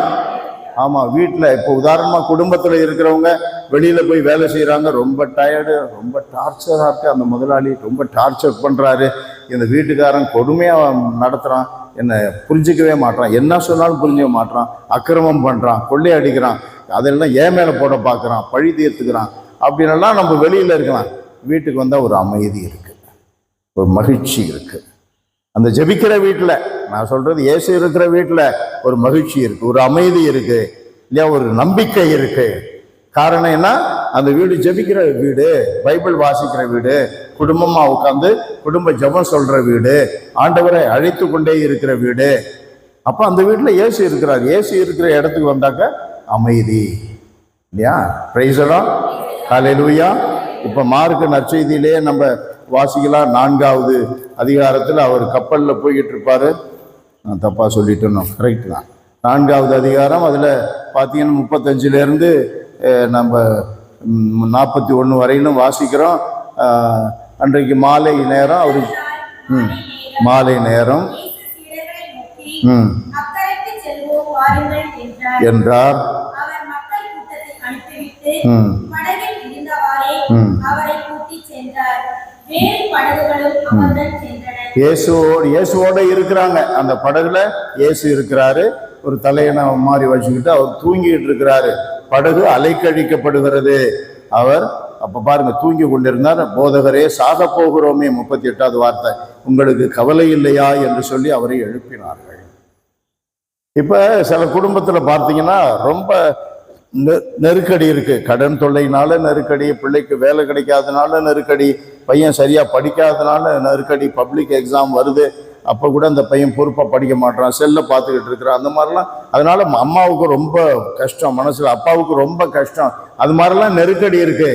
S1: ஆமா, வீட்டில் இப்போ உதாரணமா குடும்பத்துல இருக்கிறவங்க வெளியில போய் வேலை செய்யறாங்க, ரொம்ப டயர்டு, ரொம்ப டார்ச்சரா இருக்கு. அந்த முதலாளி ரொம்ப டார்ச்சர் பண்றாரு. இந்த வீட்டுக்காரன் கொடுமையா நடத்துறான், என்னை புரிஞ்சிக்கவே மாட்டான், என்ன சொன்னாலும் புரிஞ்சிக்க மாட்டான், அக்கிரமம் பண்றான், கொள்ளை அடிக்கிறான், அதெல்லாம் ஏன் மேல போட பார்க்கறான், பழி தீர்த்துக்கிறான். அப்படின்னெல்லாம் நம்ம வெளியில இருக்கலாம். வீட்டுக்கு வந்தா ஒரு அமைதி இருக்கு, ஒரு மகிழ்ச்சி இருக்கு. அந்த ஜெபிக்கிற வீட்டில், நான் சொல்றது இயேசு இருக்கிற வீட்டில் ஒரு மகிழ்ச்சி இருக்கு, ஒரு அமைதி இருக்கு இல்லையா, ஒரு நம்பிக்கை இருக்கு. காரணம் என்ன? அந்த வீடு ஜெபிக்கிற வீடு, பைபிள் வாசிக்கிற வீடு, குடும்பமா உட்கார்ந்து குடும்ப ஜெபம் சொல்ற வீடு, ஆண்டவரை அழைத்து கொண்டே இருக்கிற வீடு. அப்ப அந்த வீட்டில் இயேசு இருக்கிறார். இயேசு இருக்கிற இடத்துக்கு வந்தாக்க அமைதி இல்லையா? பிரைஸ் தி லார்ட், ஹல்லேலூயா. இப்ப மார்க் நற்செய்தியிலே நம்ம வாசிக்கலாம். 4வது அதிகாரத்தில் அவர் கப்பலில் போய்கிட்டு இருப்பாரு. நான் தப்பா சொல்லிட்டேன், கரெக்ட் தான். 4வது அதிகாரம், அதில் பார்த்தீங்கன்னா 35லேருந்து நம்ம 41 வரையிலும் வாசிக்கிறோம். அன்றைக்கு மாலை நேரம் அவர் மாலை நேரம் என்றார். இயேசுவோட இருக்கிறாங்க அந்த படகுல. இயேசு இருக்கிறாரு, ஒரு தலையணை மாதிரி வச்சுக்கிட்டு அவர் தூங்கிட்டு இருக்கிறாரு. படகு அலைக்கழிக்கப்படுகிறது. அவர் அப்ப பாருங்க தூங்கி கொண்டிருந்தார். போதகரே சாக போகிறோமே, 38வது வார்த்தை, உங்களுக்கு கவலை இல்லையா என்று சொல்லி அவரை எழுப்பினார்கள். இப்ப சில குடும்பத்துல பார்த்தீங்கன்னா ரொம்ப நெருக்கடி இருக்கு. கடன் தொல்லைனால நெருக்கடி, பிள்ளைக்கு வேலை கிடைக்காதனால நெருக்கடி, பையன் சரியா படிக்காதனால நெருக்கடி, பப்ளிக் எக்ஸாம் வருது அப்போ கூட அந்த பையன் பொறுப்பாக படிக்க மாட்டான், செல்லை பார்த்துக்கிட்டு இருக்கிறான், அந்த மாதிரிலாம். அதனால அம்மாவுக்கு ரொம்ப கஷ்டம், மனசில் அப்பாவுக்கு ரொம்ப கஷ்டம். அது மாதிரிலாம் நெருக்கடி இருக்கு.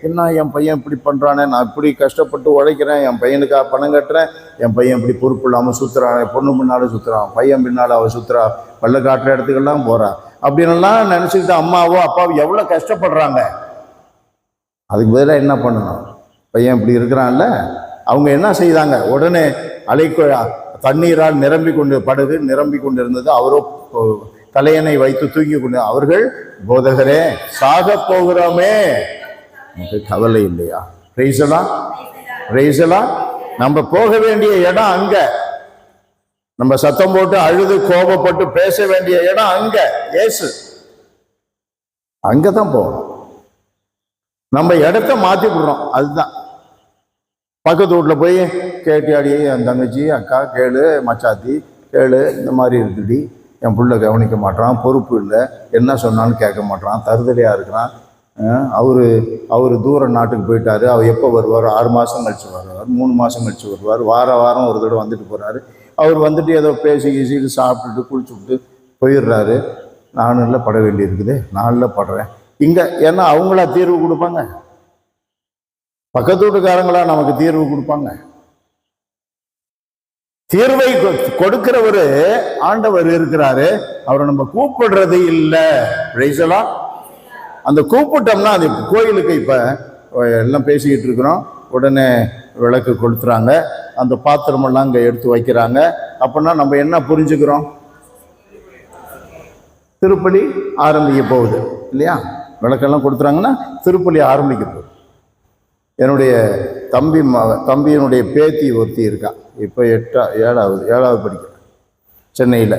S1: என்ன என் பையன் இப்படி பண்ணுறானே, நான் இப்படி கஷ்டப்பட்டு உழைக்கிறேன், என் பையனுக்காக பணம் கட்டுறேன், என் பையன் இப்படி பொறுப்பு இல்லாமல் சுற்றுறான், பொண்ணு பின்னாலும் சுற்றுறான், பையன் பின்னால் அவள் சுற்றுறா, வெள்ளை காட்டுற இடத்துக்கெல்லாம் போகிறான் அப்படின்லாம் நினச்சிக்கிட்டு அம்மாவோ அப்பாவோ எவ்வளோ கஷ்டப்படுறாங்க. அதுக்கு பதிலாக என்ன பண்ணணும்? பையன் இப்படி இருக்கிறான்ல, அவங்க என்ன செய்தாங்க? உடனே தண்ணீரால் நிரம்பி கொண்டு, படகு நிரம்பி கொண்டு இருந்தது, அவரோ தலையணை வைத்து தூக்கி கொண்டு, அவர்கள் போதகரே சாக போகிறோமே, நமக்கு கவலை இல்லையா? பிரைஸலாம். நம்ம போக வேண்டிய இடம் அங்க, நம்ம சத்தம் போட்டு அழுது கோபப்பட்டு பேச வேண்டிய இடம் அங்க. இயேசு அங்கதான் போகணும். நம்ம இடத்த மாத்தி விடுறோம். அதுதான் பக்கத்து வீட்டில் போய் கேட்டியாடி, என் தங்கச்சி அக்கா கேளு, மச்சாத்தி கேளு, இந்த மாதிரி இருக்குடி, என் பிள்ளை கவனிக்க மாட்டான், பொறுப்பு இல்லை, என்ன சொன்னாலும் கேட்க மாட்டான், தருதலையாக இருக்கிறான், அவர் தூர நாட்டுக்கு போயிட்டாரு, அவர் எப்போ வருவார்? 6 மாதம் கழிச்சு வருவார், 3 மாதம் கழிச்சு வருவார், வாரம் ஒரு தடவை வந்துட்டு போகிறாரு. அவர் வந்துட்டு ஏதோ பேசி கீசிட்டு சாப்பிட்டுட்டு குளிச்சு விட்டு போயிடுறாரு. நானும் பட வேண்டி இருக்குது, நானில் படுறேன் இங்கே. ஏன்னா அவங்களா தீர்வு கொடுப்பாங்க? பக்கத்து வீட்டுக்காரங்களா நமக்கு தீர்வு கொடுப்பாங்க? தீர்வை கொடுக்கிறவரு ஆண்டவர் இருக்கிறாரு, அவரை நம்ம கூப்பிடுறது இல்லை. பிரைஸலாம். அந்த கூப்பிட்டோம்னா அது கோயிலுக்கு இப்ப எல்லாம் பேசிக்கிட்டு இருக்கிறோம், உடனே விளக்கு கொளுத்துறாங்க, அந்த பாத்திரமெல்லாம் அங்கே எடுத்து வைக்கிறாங்க. அப்படின்னா நம்ம என்ன புரிஞ்சுக்கிறோம்? திருப்பலி ஆரம்பிக்க போகுது இல்லையா? விளக்கெல்லாம் கொடுத்துறாங்கன்னா திருப்பலி ஆரம்பிக்க போகுது. என்னுடைய தம்பியினுடைய பேத்தி ஒருத்தி இருக்கா, இப்போ 7வது படிக்கிறேன், சென்னையில்.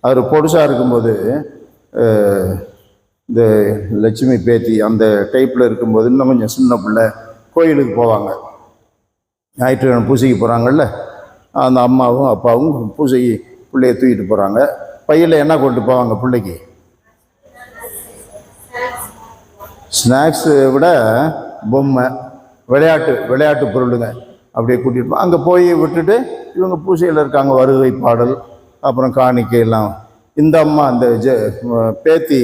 S1: அவர் பொடுசாக இருக்கும்போது இந்த லட்சுமி பேத்தி அந்த டைப்பில் இருக்கும்போது, இன்னும் கொஞ்சம் சின்ன பிள்ளை, கோயிலுக்கு போவாங்க. ஞாயிற்றுக்கிழமை பூசைக்கு போகிறாங்கல்ல, அந்த அம்மாவும் அப்பாவும் பூசைக்கு பிள்ளையை தூக்கிட்டு போகிறாங்க. பையில் என்ன கொண்டு போவாங்க? பிள்ளைக்கு ஸ்நாக்ஸை விட பொம்மை, விளையாட்டு பொருளுங்க அப்படியே கூட்டிகிட்டு அங்கே போய் விட்டுட்டு இவங்க பூசையில் இருக்காங்க. வருகை பாடல், அப்புறம் காணிக்கை எல்லாம். இந்த அம்மா அந்த பேத்தி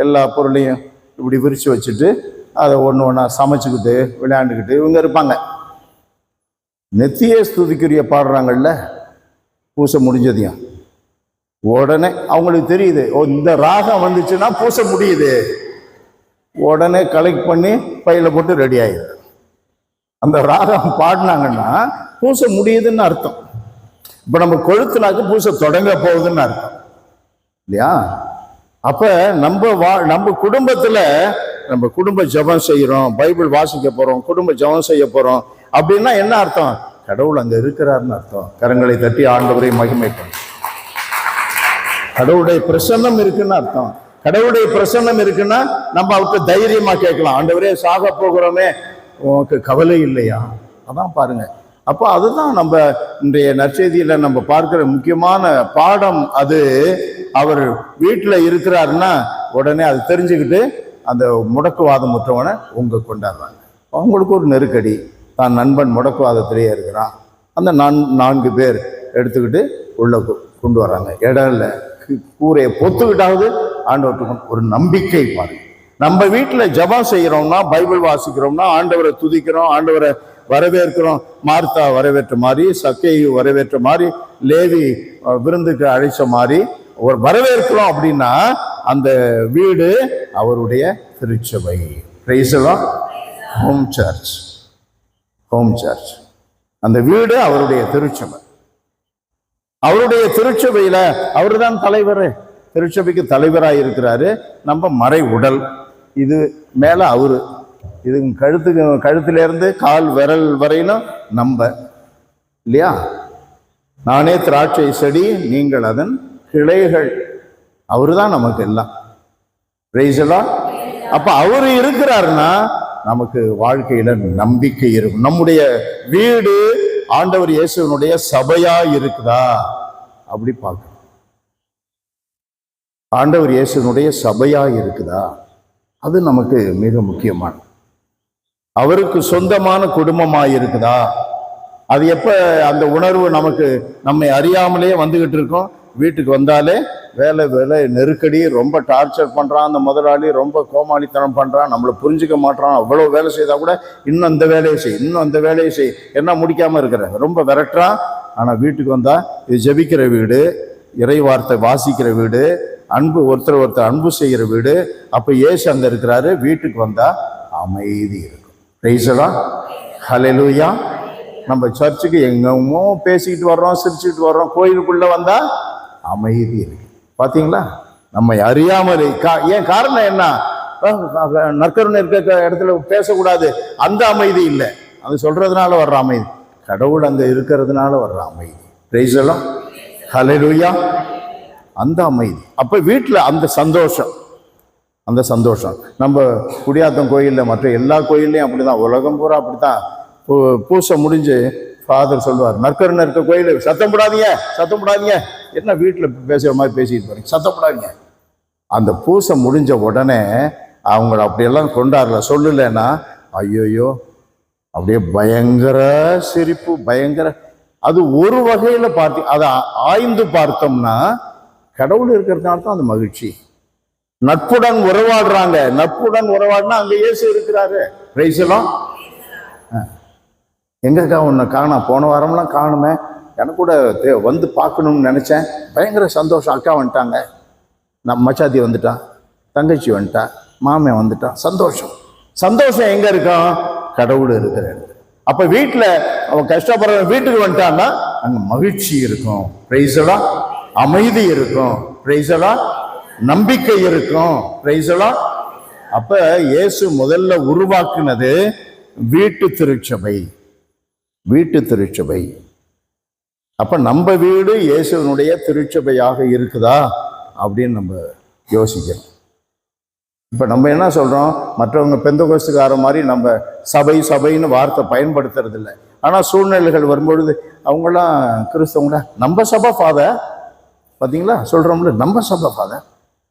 S1: எல்லா பொருளையும் இப்படி விரித்து வச்சுட்டு அதை ஒன்று ஒன்றா சமைச்சிக்கிட்டு விளையாண்டுக்கிட்டு இவங்க இருப்பாங்க. நெத்தியே ஸ்துதிக்குரிய பாடுறாங்கல்ல பூசை முடிஞ்சதையும், உடனே அவங்களுக்கு தெரியுது, இந்த ராகம் வந்துச்சுன்னா பூசை முடியுது, உடனே கலெக்ட் பண்ணி பையில் போட்டு ரெடி ஆயிடுது. அந்த ராகம் பாடினாங்கன்னா பூசை முடியுதுன்னு அர்த்தம். இப்போ நம்ம கொழுத்துனாக்கு பூசை தொடங்க போகுதுன்னு அர்த்தம் இல்லையா? அப்ப நம்ம குடும்பத்துல நம்ம குடும்ப ஜெபம் செய்யறோம், பைபிள் வாசிக்க போறோம், குடும்ப ஜெபம் செய்ய போறோம் அப்படின்னா என்ன அர்த்தம்? கடவுள் அங்க இருக்கிறாருன்னு அர்த்தம். கரங்களை தட்டி ஆண்டவரை மகிமைப்படும். கடவுளுடைய பிரசன்னம் இருக்குன்னு அர்த்தம். கடவுளுடைய பிரசன்னம் இருக்குன்னா நம்ம அவருக்கு தைரியமா கேட்கலாம், ஆண்டவரே சாக போகிறோமே, உனக்கு கவலை இல்லையா? அதான் பாருங்க. அப்போ அதுதான் நம்ம இன்றைய நற்செய்தியில நம்ம பார்க்கிற முக்கியமான பாடம். அது அவர் வீட்டில் இருக்கிறாருன்னா உடனே அது தெரிஞ்சுக்கிட்டு அந்த முடக்குவாதம் முற்றவனை கொண்டாடுறாங்க. அவங்களுக்கு ஒரு நெருக்கடி, தான் நண்பன் முடக்குவாதத்திலேயே இருக்கிறான், அந்த 4 பேர் எடுத்துக்கிட்டு உள்ள கொண்டு வராங்க. இடம் இல்லை, கூரையை பொத்துக்கிட்டாவது ஆண்டவர்கிட்ட ஒரு நம்பிக்கை பாருங்க. நம்ம வீட்டில் ஜெபம் செய்யறோம்னா, பைபிள் வாசிக்கிறோம்னா, ஆண்டவரை துதிக்கிறோம், ஆண்டவரை வரவேற்கிறோம். மார்த்தா வரவேற்ற மாதிரி, சக்கேயு வரவேற்ற மாதிரி, லேவி விருந்துக்கு அழைச்ச மாதிரி ஒரு வரவேற்கிறோம் அப்படின்னா அந்த வீடு அவருடைய திருச்சபை. Praise the lord. Home church. அந்த வீடு அவருடைய திருச்சபை. அவருடைய திருச்சபையில அவரு தான் தலைவர். திருச்சபைக்கு தலைவராக இருக்கிறாரு. நம்ம மறை உடல். இது மேல அவரு, இது கழுத்திலிருந்து கால் விரல் வரையிலும் நம்ம, இல்லையா? நானே திராட்சை செடி, நீங்கள் அதன் கிளைகள். அவரு தான் நமக்கு எல்லாம். அப்ப அவரு இருக்கிறாருன்னா நமக்கு வாழ்க்கையில நம்பிக்கை இருக்கும். நம்முடைய வீடு ஆண்டவர் இயேசுனுடைய சபையா இருக்குதா அப்படி பார்க்கணும். ஆண்டவர் இயேசுனுடைய சபையா இருக்குதா, அது நமக்கு மிக முக்கியமான. அவருக்கு சொந்தமான குடும்பமா இருக்குதா, அது எப்ப அந்த உணர்வு நமக்கு நம்மை அறியாமலே வந்துகிட்டு இருக்கோம். வீட்டுக்கு வந்தாலே வேலை நெருக்கடி, ரொம்ப டார்ச்சர் பண்றான் அந்த முதலாளி, ரொம்ப கோமாளித்தனம் பண்றான், நம்மளை புரிஞ்சுக்க மாட்டான். அவ்வளவு வேலை செய்தா கூட இன்னும் அந்த வேலையை செய், இன்னும் அந்த வேலையை செய், என்ன முடிக்காம இருக்கிற, ரொம்ப விரட்டுறான். ஆனா வீட்டுக்கு வந்தா இது ஜெபிக்கிற வீடு, இறை வார்த்தை வாசிக்கிற வீடு, அன்பு ஒருத்தர் அன்பு செய்கிற வீடு. அப்ப இயேசு அங்க இருக்கிறாரு. வீட்டுக்கு வந்தா அமைதி இருக்கும். பிரைஸ் ஹல்லேலூயா. நம்ம சர்ச்சுக்கு எங்கமோ பேசிக்கிட்டு வர்றோம், சிரிச்சுக்கிட்டு வர்றோம், கோயிலுக்குள்ள வந்தா அமைதி இருக்கு. பாத்தீங்களா? நம்ம அறியாமல் ஏன் காரணம் என்ன? நற்கருணை இருக்க இடத்துல பேசக்கூடாது, அந்த அமைதி இல்லை. அது சொல்றதுனால வர்ற அமைதி, கடவுள் அங்க இருக்கிறதுனால வர்ற அமைதி. பிரைஸ் ஹல்லேலூயா. அந்த அமைதி. அப்ப வீட்டுல அந்த சந்தோஷம் நம்ம குடியாத்தம் கோயில்ல, மற்ற எல்லா கோயில்லையும் அப்படிதான், உலகம் பூரா அப்படித்தான். பூசை முடிஞ்சு ஃபாதர் சொல்லுவார், நற்கருணை இருக்க கோயில் சத்தம் போடாதீங்க, என்ன வீட்டில் பேசுகிற மாதிரி பேசிட்டு போறீங்க, சத்தம் போடாதீங்க. அந்த பூசை முடிஞ்ச உடனே அவங்கள அப்படியெல்லாம் கொண்டாடல, சொல்லலைன்னா ஐயோயோ அப்படியே பயங்கர சிரிப்பு, பயங்கர. அது ஒரு வகையில அதை ஆய்ந்து பார்த்தோம்னா கடவுள் இருக்கிறதுனால தான் அந்த மகிழ்ச்சி. நட்புடன் உறவாடுறாங்க, நட்புடன் உறவாடினா அங்க இயேசு இருக்கிறாரு. பிரைஸ் எல்லாம் எங்கக்கா உன்னை காணா, போன வாரம்லாம் காணுமே, எனக்கு கூட வந்து பார்க்கணும்னு நினைச்சேன். பயங்கர சந்தோஷம். அக்கா வந்துட்டாங்க, நம்ம மச்சாத்தி வந்துட்டான், தங்கச்சி வந்துட்டா, மாமன் வந்துட்டான். சந்தோஷம் எங்க இருக்கும்? கடவுள் இருக்கிற இடத்துல. அப்ப வீட்டுல அவன் கஷ்டப்படுற வீட்டுக்கு வந்துட்டான்னா அங்க மகிழ்ச்சி இருக்கும். பிரைஸ் எல்லாம் அமைதி இருக்கும். பிரைஸ் எல்லாம் நம்பிக்கை இருக்கும். பிரைஸ் எல்லாம். அப்ப இயேசு முதல்ல உருவாக்குனது வீட்டு திருச்சபை. அப்ப நம்ம வீடு இயேசுனுடைய திருச்சபையாக இருக்குதா அப்படின்னு நம்ம யோசிக்கணும். இப்ப நம்ம என்ன சொல்றோம், மற்றவங்க பெந்தகோஸ்துக்கார மாதிரி நம்ம சபைன்னு வார்த்தை பயன்படுத்துறது இல்லை. ஆனா சூழ்நிலைகள் வரும்பொழுது அவங்களாம் கிறிஸ்தவங்கள நம்ம சபை ஃபாதர், பாத்தீங்களா சொல்றோம்ல, நம்ம சபை ஃபாதர்.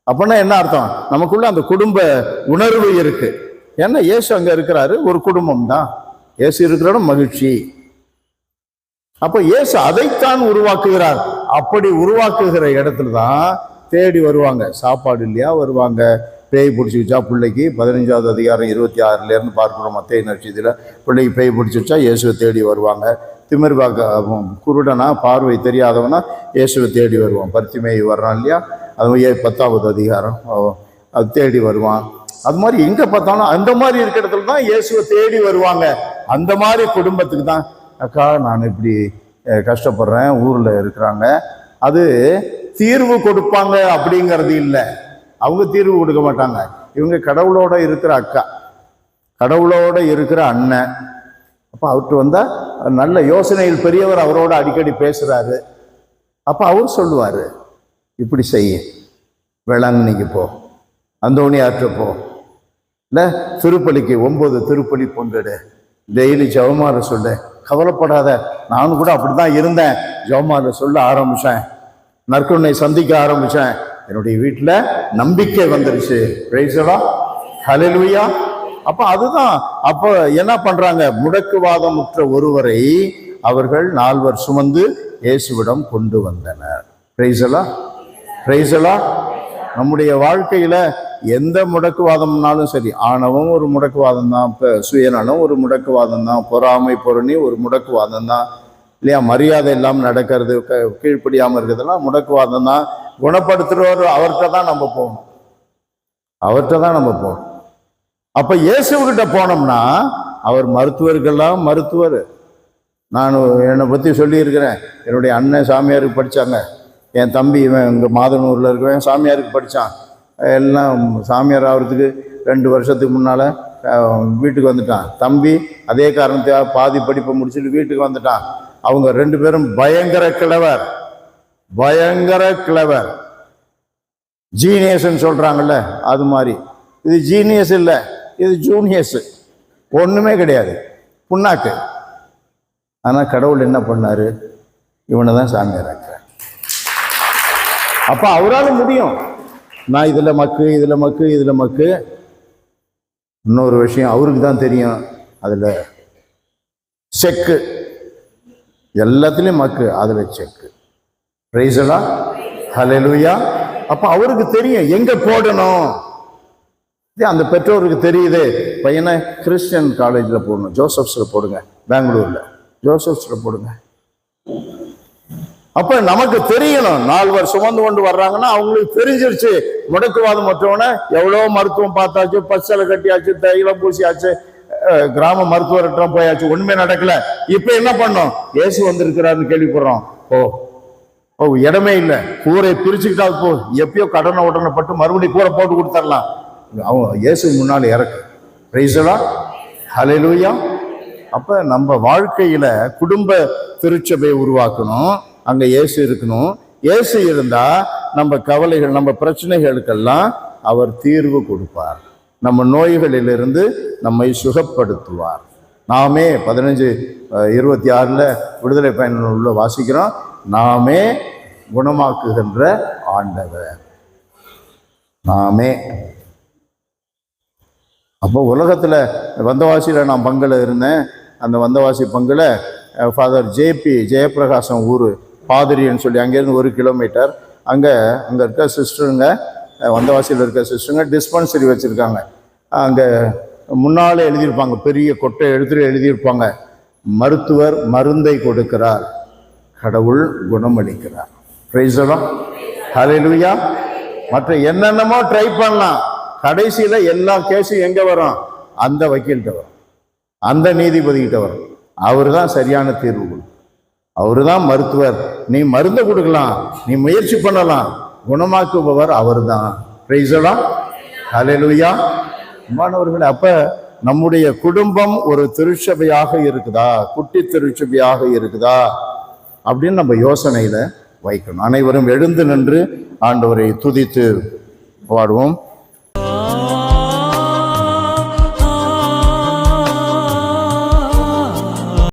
S1: அப்படின்னா என்ன அர்த்தம்? நமக்குள்ள அந்த குடும்ப உணர்வு இருக்கு. ஏன்னா இயேசு அங்க இருக்கிறாரு, ஒரு குடும்பம் தான். இயேசு இருக்கிற மகிழ்ச்சி. அப்ப இயேசு அதைத்தான் உருவாக்குகிறார். அப்படி உருவாக்குகிற இடத்துல தான் தேடி வருவாங்க. சாப்பாடு இல்லையா வருவாங்க, பேய் பிடிச்சிச்சா பிள்ளைக்கு 15வது அதிகாரம் 26 இருந்து பார்க்கிறோம். மத்தேயு நற்செய்தியில பிள்ளைக்கு பேய் பிடிச்சிச்சா இயேசுவை தேடி வருவாங்க. திமிர் குருடனா, பார்வை தெரியாதவனா இயேசுவை தேடி வருவான். பர்த்திமேயு வர்றான் இல்லையா, அது 10வது அதிகாரம், அது தேடி வருவான். அது மாதிரி எங்க பார்த்தாலும் அந்த மாதிரி இருக்கிற இடத்துல தான் இயேசுவை தேடி வருவாங்க. அந்த மாதிரி குடும்பத்துக்கு தான், அக்கா நான் இப்படி கஷ்டப்படுறேன், ஊர்ல இருக்கிறாங்க, அது தீர்வு கொடுப்பாங்க அப்படிங்கிறது இல்லை. அவங்க தீர்வு கொடுக்க மாட்டாங்க. இவங்க கடவுளோட இருக்கிற அக்கா, கடவுளோட இருக்கிற அண்ணன். அப்ப அவர்கிட்ட வந்தா நல்ல யோசனையில் பெரியவர் அவரோட அடிக்கடி பேசுறாரு. அப்ப அவர் சொல்லுவாரு, இப்படி செய்ய, வேளாங்கண்ணிக்கு போ, அந்தோணி ஆற்ற போ, இல்லை திருப்பலிக்கு 9 திருப்பலி பொங்கடு, டெய்லி ஜெபமாலை சொல்ல, கவலைப்படாத. நானும் கூட அப்படிதான் இருந்தேன், ஜெபமாலை சொல்ல ஆரம்பிச்சேன், நற்கருணை சந்திக்க ஆரம்பிச்சேன், என்னுடைய வீட்டுல நம்பிக்கை வந்துருச்சு. பிரைஸ் எல்லாம் ஹல்லேலூயா. அப்ப அதுதான். அப்ப என்ன பண்றாங்க, முடக்குவாதம் உற்ற ஒருவரை அவர்கள் 4 சுமந்து இயேசுவிடம் கொண்டு வந்தனர். பிரைஸ் எல்லாம், பிரைஸ் எல்லாம். நம்முடைய வாழ்க்கையில எந்த முடக்குவாதம்னாலும் சரி, ஆணவம் ஒரு முடக்குவாதம் தான், சுயநலம் ஒரு முடக்குவாதம் தான், பொறாமை பொருணி ஒரு முடக்குவாதம் தான், இல்லையா, மரியாதை இல்லாமல் நடக்கிறது, கீழ்ப்படியாமல் இருக்கிறதுலாம் முடக்குவாதம் தான். குணப்படுத்துறவர் அவர்கிட்ட தான் நம்ம போகணும், அவர்கிட்ட தான் நம்ம போகணும். அப்ப இயேசுகிட்ட போனோம்னா அவர் மருத்துவர்கள்லாம் மருத்துவர், நான் என்னை பற்றி சொல்லியிருக்கிறேன். என்னுடைய அண்ணன் சாமியாருக்கு படித்தாங்க, என் தம்பி இவன் இங்கே மாதனூரில் இருக்கிறவன் சாமியாருக்கு படித்தான். எல்லாம் சாமியார் ஆகிறதுக்கு 2 வருஷத்துக்கு முன்னால் வீட்டுக்கு வந்துட்டான். தம்பி அதே காரணத்தையாக பாதி படிப்பை முடிச்சுட்டு வீட்டுக்கு வந்துட்டான். அவங்க 2 பேரும் பயங்கர கிளவர், ஜீனியஸ்ன்னு சொல்கிறாங்கல்ல, அது மாதிரி. இது ஜீனியஸ் இல்லை, இது ஜூனியஸ், ஒன்றுமே கிடையாது, புண்ணாக்கு. ஆனால் கடவுள் என்ன பண்ணார்? இவனை தான் சாமியார் ஆக்கிறார். அப்போ அவரால் முடியும். நான் இதில் மக்கு. இன்னொரு விஷயம் அவருக்கு தான் தெரியும், அதில் செக்கு, எல்லாத்துலேயும் மக்கு, அதில் செக்கு. பிரைஸ் எல்லாம் ஹல்லேலூயா. அப்போ அவருக்கு தெரியும் எங்கே போடணும். அந்த பெற்றோருக்கு தெரியுது, பையனை கிறிஸ்டியன் காலேஜில் போடணும், ஜோசப்ஸில் போடுங்க, பெங்களூரில் ஜோசப்ஸில் போடுங்க. அப்ப நமக்கு தெரியணும். 4 வருஷம் சுமந்து கொண்டு வர்றாங்கன்னா அவங்களுக்கு தெரிஞ்சிருச்சு. முடக்குவாதம் மற்றவன எவ்வளோ மருத்துவம் பார்த்தாச்சு, பச்சலை கட்டியாச்சு, தைலம் பூசியாச்சு, கிராம மருத்துவர்கிட்ட போயாச்சு, ஒண்ணுமே நடக்கல. இப்ப என்ன பண்ணோம்? இயேசு வந்திருக்கிறாருன்னு கேள்விப்படுறோம். ஓ இடமே இல்லை, கூரை பிரிச்சுக்கிட்டா போ, எப்பயோ கடனை பட்டு மறுபடியும் கூரை போட்டு கொடுத்துடலாம். அவன் இயேசு முன்னாடி இறக்கு. பிரைஸ் எல்லாம் ஹல்லேலூயா. அப்ப நம்ம வாழ்க்கையில குடும்ப திருச்சபையை உருவாக்கணும். அங்க இயேசு இருக்கணும். இயேசு இருந்தா நம்ம கவலைகள், நம்ம பிரச்சனைகளுக்கெல்லாம் அவர் தீர்வு கொடுப்பார். நம்ம நோய்களிலிருந்து நம்மை சுகப்படுத்துவார். நாமே 15:26 விடுதலை பயண வாசிக்கிறோம், நாமே குணமாக்குகின்ற ஆண்டவர், நாமே. அப்போ உலகத்துல வந்தவாசியில நான் பங்குல இருந்தேன். அந்த வந்தவாசி பங்குல ஃபாதர் ஜேபி ஜெயப்பிரகாசம் ஊர் பாதிரின்னு சொல்லி அங்கேருந்து 1 கிலோமீட்டர் அங்கே இருக்க சிஸ்டருங்க, வந்தவாசியில் இருக்க சிஸ்டருங்க டிஸ்பென்சரி வச்சுருக்காங்க. அங்கே முன்னாலே எழுதியிருப்பாங்க, பெரிய கொட்டை எழுத்துல எழுதியிருப்பாங்க, மருத்துவர் மருந்தை கொடுக்கிறார், கடவுள் குணமளிக்கிறார். பிரைஸ் தி லார்ட், ஹல்லேலூயா. மற்ற என்னென்னமோ ட்ரை பண்ணலாம், கடைசியில் எல்லா கேஸும் எங்கே வரும்? அந்த வக்கீல்கிட்ட வரும், அந்த நீதிபதிகிட்ட வரும். அவர் தான் சரியான தீர்வு கொடுக்கும், அவரு தான் மருத்துவர். நீ மருந்து கொடுக்கலாம், நீ முயற்சி பண்ணலாம், குணமாக்குபவர் அவர் தான். பிரைஸ் தி லார்ட், ஹல்லேலூயா. மாணவர்களே, அப்ப நம்முடைய குடும்பம் ஒரு திருச்சபையாக இருக்குதா, குட்டி திருச்சபையாக இருக்குதா அப்படின்னு நம்ம யோசனையில வைக்கணும். அனைவரும் எழுந்து நின்று ஆண்டவரை துதித்து பாடுவோம்.